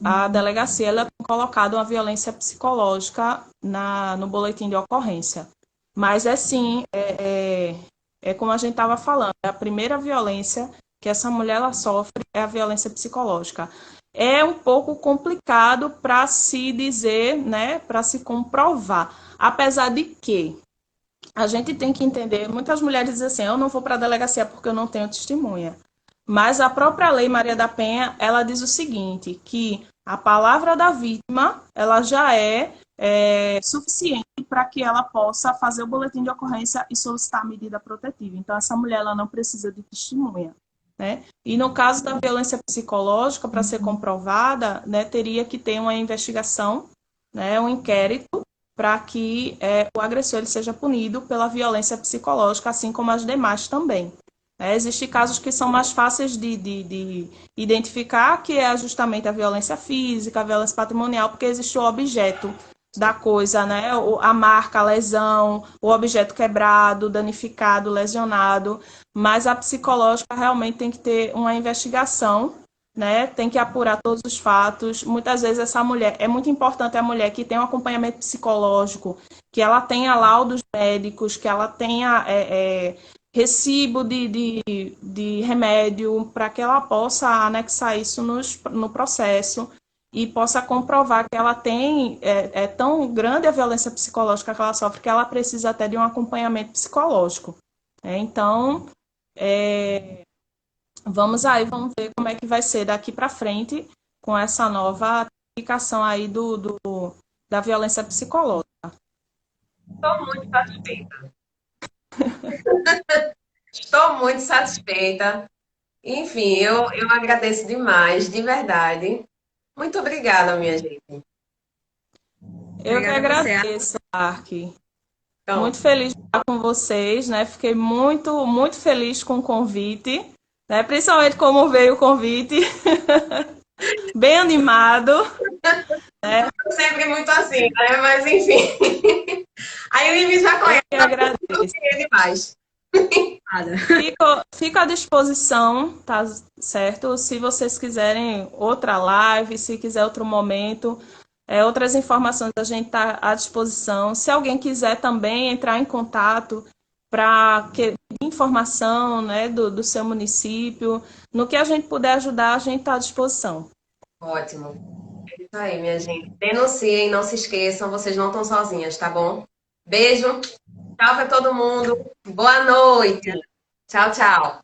a delegacia ela tem colocado uma violência psicológica no boletim de ocorrência. Mas é sim, como a gente estava falando, a primeira violência que essa mulher ela sofre é a violência psicológica. É um pouco complicado para se dizer, né, para se comprovar. Apesar de que a gente tem que entender, muitas mulheres dizem assim, eu não vou para a delegacia porque eu não tenho testemunha. Mas a própria Lei Maria da Penha, ela diz o seguinte, que a palavra da vítima, ela já é suficiente para que ela possa fazer o boletim de ocorrência e solicitar a medida protetiva. Então, essa mulher, ela não precisa de testemunha, né? E no caso da violência psicológica, para ser comprovada, né, teria que ter uma investigação, né, um inquérito, para que o agressor ele seja punido pela violência psicológica, assim como as demais também. Existem casos que são mais fáceis de identificar, que é justamente a violência física, a violência patrimonial, porque existe o objeto da coisa, né? A marca, a lesão, o objeto quebrado, danificado, lesionado. Mas a psicológica realmente tem que ter uma investigação, né? Tem que apurar todos os fatos. Muitas vezes essa mulher, é muito importante a mulher que tem um acompanhamento psicológico, que ela tenha laudos médicos, que ela tenha recibo de remédio, para que ela possa anexar isso no processo e possa comprovar que ela tem, tão grande a violência psicológica que ela sofre, que ela precisa até de um acompanhamento psicológico. Então, vamos ver como é que vai ser daqui para frente com essa nova aplicação aí da violência psicológica. Estou muito satisfeita. Estou muito satisfeita. Enfim, eu agradeço demais, de verdade. Muito obrigada, minha gente. Eu que Obrigada a você. agradeço, Ark. Então, Muito feliz de estar com vocês, né? Fiquei muito, muito feliz com o convite, né? Principalmente como veio o convite. Bem animado. sempre muito assim, né? Mas enfim. Aí o Ives já conhece, Eu que agradeço. demais. Nada. Fico à disposição, tá certo? Se vocês quiserem outra live, se quiser outro momento, outras informações a gente está à disposição. Se alguém quiser também entrar em contato para informação, né, do seu município, no que a gente puder ajudar, a gente está à disposição. Ótimo. É isso aí, minha gente. Denunciem, não se esqueçam, vocês não estão sozinhas, tá bom? Beijo. Tchau para todo mundo. Boa noite. Tchau, tchau.